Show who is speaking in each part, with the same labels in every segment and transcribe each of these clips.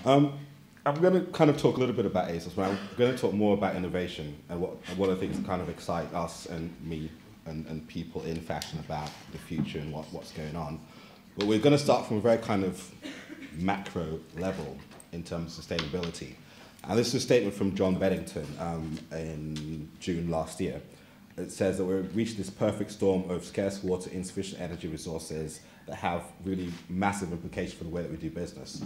Speaker 1: I'm going to kind of talk a little bit about ASOS, but I'm going to talk more about innovation and what are the things that kind of excite us and me and people in fashion about the future and what's going on. But we're going to start from a very kind of macro level in terms of sustainability. And this is a statement from John Beddington in June last year. It says that we've reached this perfect storm of scarce water, insufficient energy resources that have really massive implications for the way that we do business.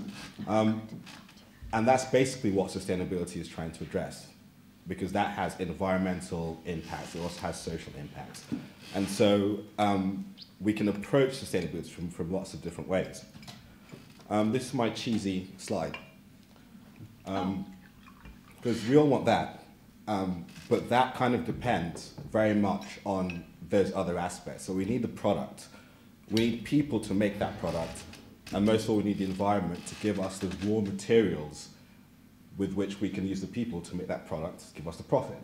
Speaker 1: And that's basically what sustainability is trying to address, because that has environmental impacts, it also has social impacts. And so we can approach sustainability from lots of different ways. This is my cheesy slide. Because we all want that, but that kind of depends very much on those other aspects. So we need the product, we need people to make that product, and most of all we need the environment to give us the raw materials with which we can use the people to make that product, give us the profit.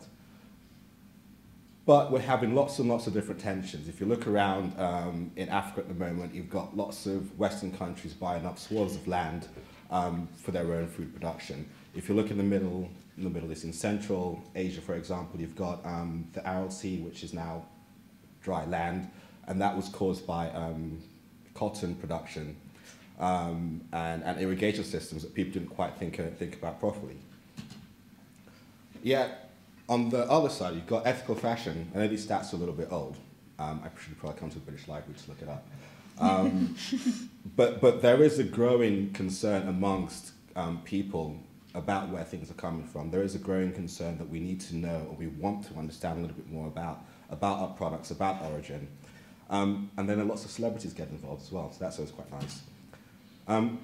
Speaker 1: But we're having lots and lots of different tensions. If you look around in Africa at the moment, you've got lots of Western countries buying up swaths of land for their own food production. If you look in the Middle East, in Central Asia, for example, you've got the Aral Sea, which is now dry land, and that was caused by cotton production and irrigation systems that people didn't quite think about properly. Yet, on the other side, you've got ethical fashion. I know these stats are a little bit old. I should probably come to the British Library to look it up. But there is a growing concern amongst people about where things are coming from. There is a growing concern that we need to know, or we want to understand a little bit more about our products, about origin. And then lots of celebrities get involved as well, so that's always quite nice. And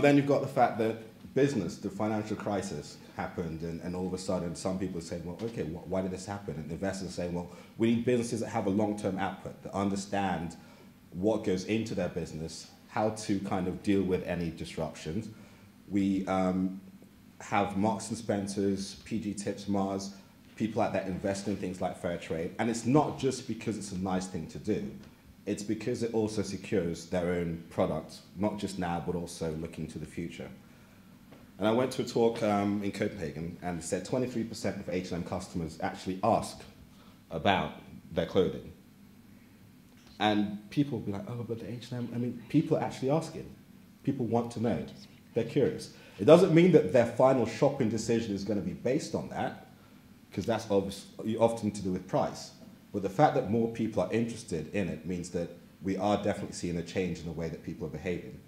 Speaker 1: then you've got the fact that business, the financial crisis happened, and all of a sudden some people are saying, well, okay, why did this happen? And investors are saying, well, we need businesses that have a long-term output, that understand what goes into their business, how to kind of deal with any disruptions. We have Marks and Spencer's, PG Tips, Mars, people like that invest in things like fair trade. And it's not just because it's a nice thing to do. It's because it also secures their own product, not just now, but also looking to the future. And I went to a talk in Copenhagen, and it said 23% of H&M customers actually ask about their clothing. And people will be like, oh, but the H&M, I mean, people are actually asking. People want to know. They're curious. It doesn't mean that their final shopping decision is going to be based on that, because that's often to do with price. But the fact that more people are interested in it means that we are definitely seeing a change in the way that people are behaving.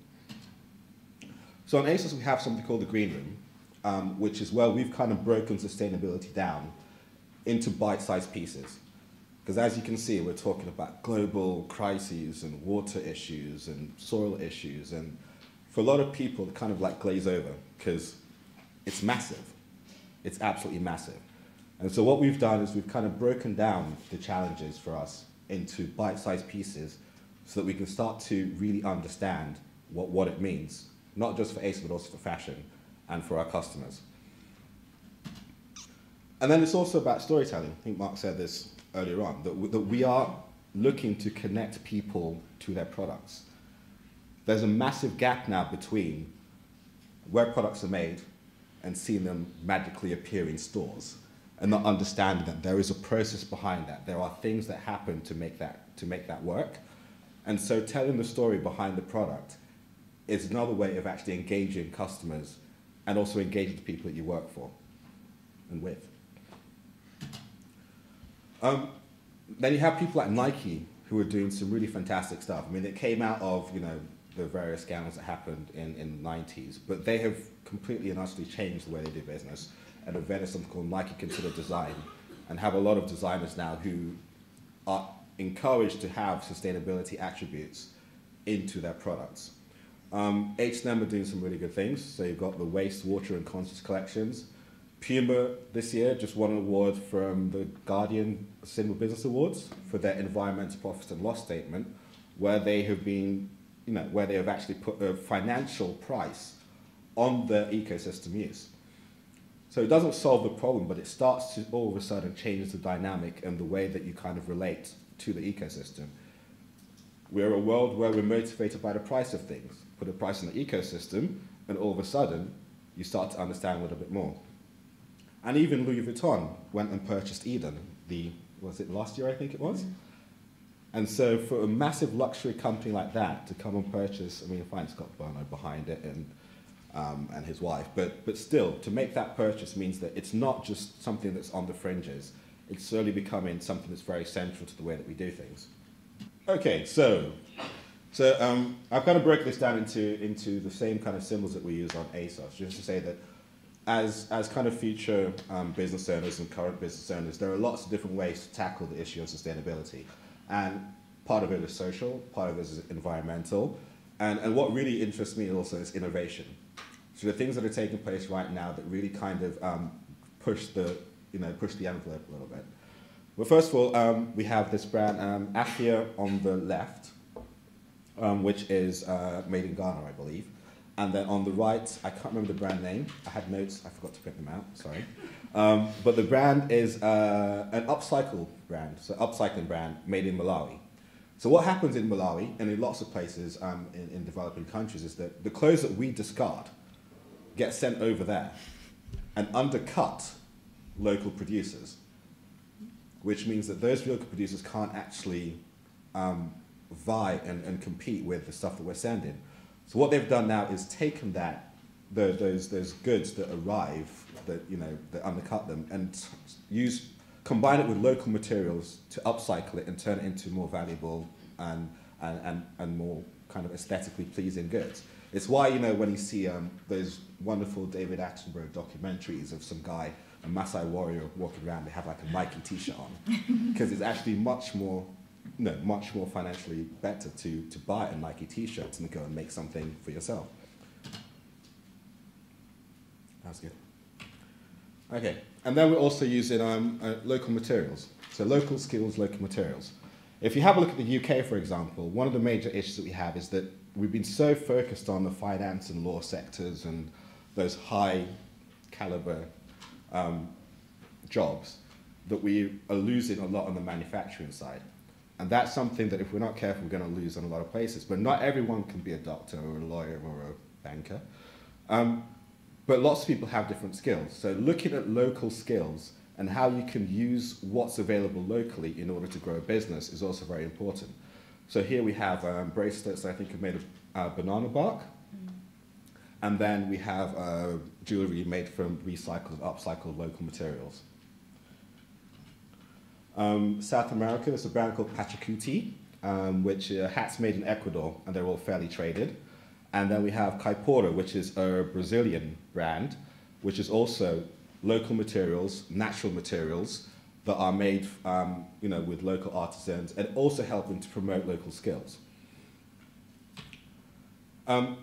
Speaker 1: So on ASOS, we have something called the Green Room, which is where we've kind of broken sustainability down into bite-sized pieces. Because as you can see, we're talking about global crises and water issues and soil issues. And for a lot of people, they kind of like glaze over because it's massive. It's absolutely massive. And so what we've done is we've kind of broken down the challenges for us into bite-sized pieces so that we can start to really understand what it means, not just for ASOS, but also for fashion and for our customers. And then it's also about storytelling. I think Mark said this earlier on, that we are looking to connect people to their products. There's a massive gap now between where products are made and seeing them magically appear in stores, and not understanding that there is a process behind that. There are things that happen to make that work. And so telling the story behind the product is another way of actually engaging customers and also engaging the people that you work for and with. Then you have people like Nike who are doing some really fantastic stuff. I mean, it came out of, the various scandals that happened in the 90s, but they have completely and utterly changed the way they do business and invented something called Nike Consider Design, and have a lot of designers now who are encouraged to have sustainability attributes into their products. H&M are doing some really good things. So you've got the Waste, Water and Conscious collections. Puma this year just won an award from the Guardian Sustainable Business Awards for their environmental profit and loss statement, where they have been, where they have actually put a financial price on their ecosystem use. So it doesn't solve the problem, but it starts to all of a sudden change the dynamic and the way that you kind of relate to the ecosystem. We're a world where we're motivated by the price of things. Put a price on the ecosystem, and all of a sudden, you start to understand a little bit more. And even Louis Vuitton went and purchased Eden, was it last year, I think it was? Mm. And so for a massive luxury company like that to come and purchase, I mean, fine, it's got Bono behind it and his wife, but still, to make that purchase means that it's not just something that's on the fringes. It's slowly becoming something that's very central to the way that we do things. Okay, so I've kind of broken this down into the same kind of symbols that we use on ASOS, just to say that as kind of future business owners and current business owners, there are lots of different ways to tackle the issue of sustainability. And part of it is social, part of it is environmental, and what really interests me also is innovation. So the things that are taking place right now that really kind of push the envelope a little bit. Well, first of all, we have this brand, Afia on the left, which is made in Ghana, I believe. And then on the right, I can't remember the brand name. I had notes, I forgot to print them out, sorry. But the brand is an upcycle brand, so upcycling brand made in Malawi. So what happens in Malawi, and in lots of places in developing countries, is that the clothes that we discard get sent over there and undercut local producers, which means that those local producers can't actually vie and compete with the stuff that we're sending. So what they've done now is taken those goods that arrive, that undercut them, and combine it with local materials to upcycle it and turn it into more valuable and more kind of aesthetically pleasing goods. It's why, when you see those wonderful David Attenborough documentaries of some guy, a Maasai warrior walking around, they have like a Nike t-shirt on, because it's actually much more financially better to buy a Nike t-shirt than to go and make something for yourself. That's good. Okay, and then we're also using local materials. So local skills, local materials. If you have a look at the UK, for example, one of the major issues that we have is that we've been so focused on the finance and law sectors and those high caliber jobs that we are losing a lot on the manufacturing side. And that's something that if we're not careful, we're going to lose in a lot of places. But not everyone can be a doctor or a lawyer or a banker. But lots of people have different skills. So looking at local skills and how you can use what's available locally in order to grow a business is also very important. So here we have bracelets that I think are made of banana bark. And then we have jewelry made from recycled and upcycled local materials. South America, there's a brand called Pachacuti, which are hats made in Ecuador, and they're all fairly traded. And then we have Caipora, which is a Brazilian brand, which is also local materials, natural materials that are made with local artisans and also helping to promote local skills.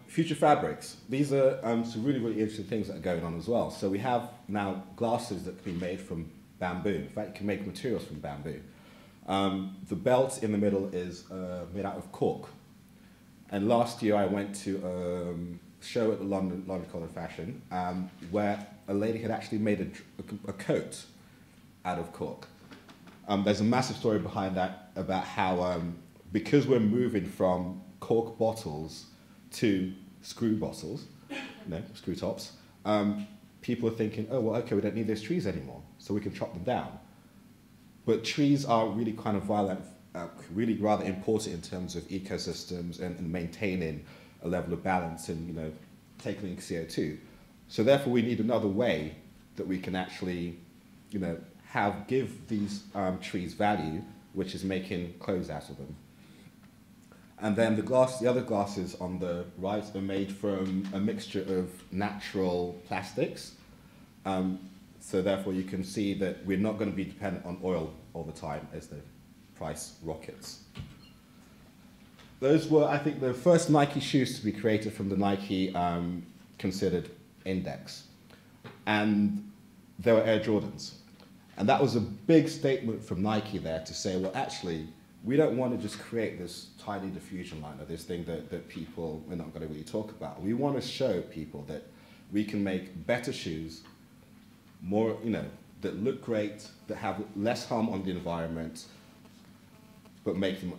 Speaker 1: Future fabrics. These are some really, really interesting things that are going on as well. So we have now glasses that can be made from bamboo. In fact, you can make materials from bamboo. The belt in the middle is made out of cork. And last year I went to a show at the London College of Fashion where a lady had actually made a coat out of cork. There's a massive story behind that about how because we're moving from cork bottles to screw bottles, screw tops, people are thinking, oh, well, okay, we don't need those trees anymore, so we can chop them down. But trees are really kind of violent, really rather important in terms of ecosystems and maintaining a level of balance and, taking CO2. So therefore, we need another way that we can actually, give these trees value, which is making clothes out of them. And then the other glasses on the right are made from a mixture of natural plastics. So therefore you can see that we're not going to be dependent on oil all the time as the price rockets. Those were, I think, the first Nike shoes to be created from the Nike considered index. And they were Air Jordans. And that was a big statement from Nike there to say, well, actually, we don't want to just create this tiny diffusion line or this thing that people are not going to really talk about. We want to show people that we can make better shoes, more, that look great, that have less harm on the environment, but make them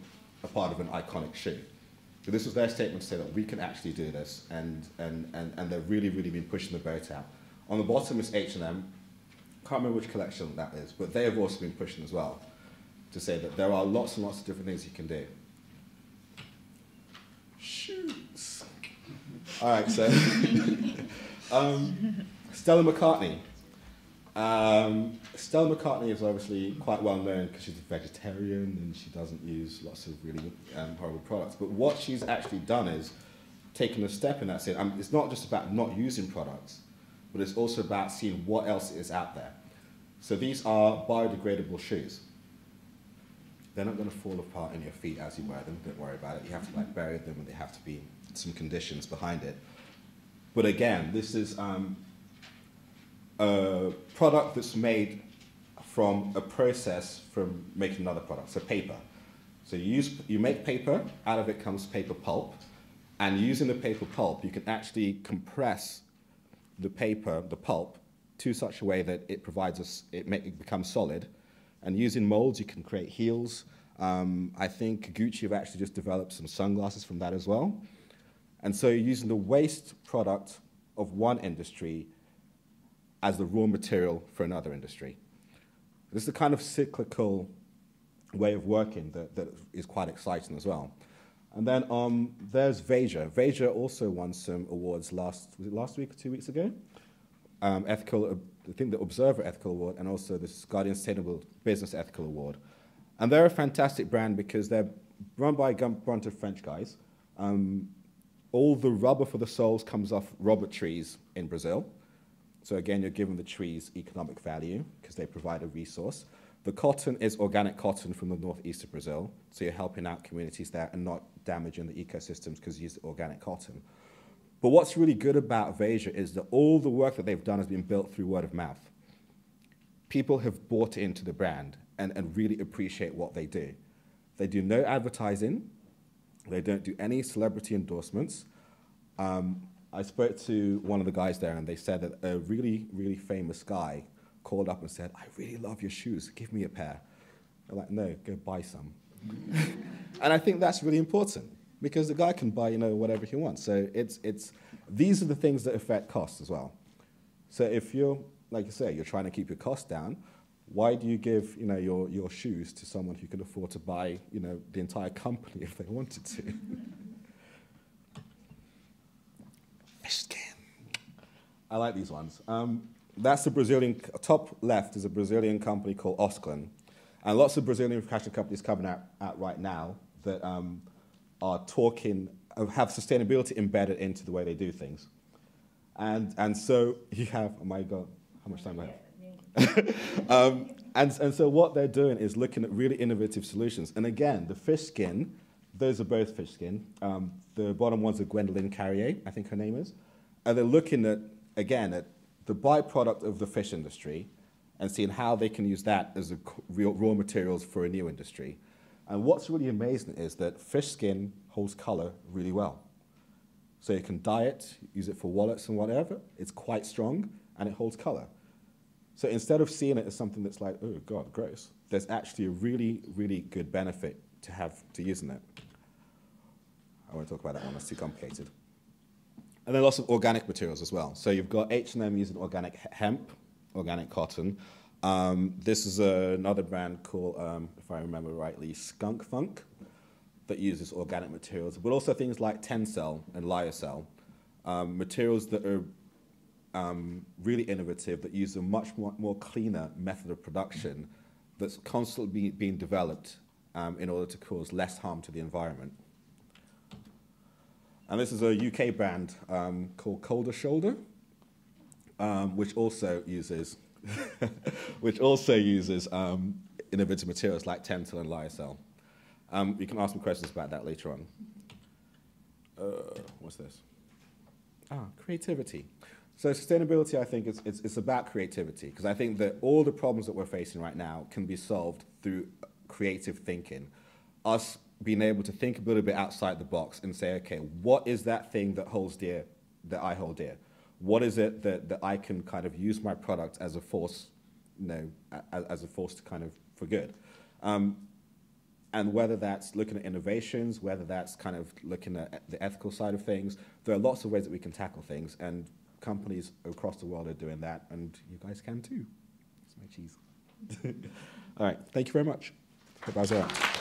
Speaker 1: a part of an iconic shoe. So this was their statement to say that we can actually do this, and they've really, really been pushing the boat out. On the bottom is H&M. Can't remember which collection that is, but they have also been pushing as well to say that there are lots and lots of different things you can do. Shoes. All right, so Stella McCartney. Stella McCartney is obviously quite well known because she's a vegetarian and she doesn't use lots of really horrible products. But what she's actually done is taken a step in that sense. It's not just about not using products, but it's also about seeing what else is out there. So these are biodegradable shoes. They're not going to fall apart in your feet as you wear them. Don't worry about it. You have to like bury them, and there have to be some conditions behind it. But again, this is a product that's made from a process from making another product, so paper. So you make paper, out of it comes paper pulp, and using the paper pulp, you can actually compress the paper, the pulp, to such a way that it it becomes solid. And using molds, you can create heels. I think Gucci have actually just developed some sunglasses from that as well. And so you're using the waste product of one industry as the raw material for another industry. This is a kind of cyclical way of working that is quite exciting as well. And then there's Veja. Veja also won some awards was it last week or 2 weeks ago? I think the Observer Ethical Award, and also the Guardian Sustainable Business Ethical Award. And they're a fantastic brand because they're run by a bunch of French guys. All the rubber for the soles comes off rubber trees in Brazil. So again, you're giving the trees economic value because they provide a resource. The cotton is organic cotton from the northeast of Brazil, so you're helping out communities there and not damaging the ecosystems because you use organic cotton. But what's really good about Veja is that all the work that they've done has been built through word of mouth. People have bought into the brand and really appreciate what they do. They do no advertising. They don't do any celebrity endorsements. I spoke to one of the guys there, and they said that a really, really famous guy called up and said, "I really love your shoes. Give me a pair." They're like, "No, go buy some." And I think that's really important because the guy can buy, whatever he wants. So these are the things that affect costs as well. So if you're, like you say, you're trying to keep your costs down, why do you give, your shoes to someone who can afford to buy, the entire company if they wanted to? Fish skin. I like these ones. That's the Brazilian, top left is a Brazilian company called Osclan. And lots of Brazilian fashion companies coming out right now that are have sustainability embedded into the way they do things. And so you have, oh my God, how much time do I have? And so what they're doing is looking at really innovative solutions. And again, the fish skin, those are both fish skin. The bottom one's a Gwendolyn Carrier, I think her name is. And they're looking at, again, at the byproduct of the fish industry and seeing how they can use that as raw materials for a new industry. And what's really amazing is that fish skin holds color really well. So you can dye it, use it for wallets and whatever. It's quite strong, and it holds color. So instead of seeing it as something that's like, oh, God, gross, there's actually a really, really good benefit to using it. I won't talk about that one, that's too complicated. And then lots of organic materials as well. So you've got H&M using organic hemp, organic cotton. This is another brand called, if I remember rightly, Skunk Funk, that uses organic materials, but also things like Tencel and Lyocell, materials that are really innovative, that use a much more cleaner method of production that's constantly being developed in order to cause less harm to the environment. And this is a UK brand called Colder Shoulder, which also uses innovative materials like Tencel and Lyocell. You can ask me questions about that later on. What's this? Creativity. So sustainability, I think, it's about creativity, because I think that all the problems that we're facing right now can be solved through creative thinking. Us being able to think a little bit outside the box and say, okay, what is that thing that holds dear, that I hold dear? What is it that I can kind of use my product as a force, as a force to kind of for good? And whether that's looking at innovations, whether that's kind of looking at the ethical side of things, there are lots of ways that we can tackle things, and companies across the world are doing that, and you guys can too. It's my cheese. All right, thank you very much. Hope I was all right.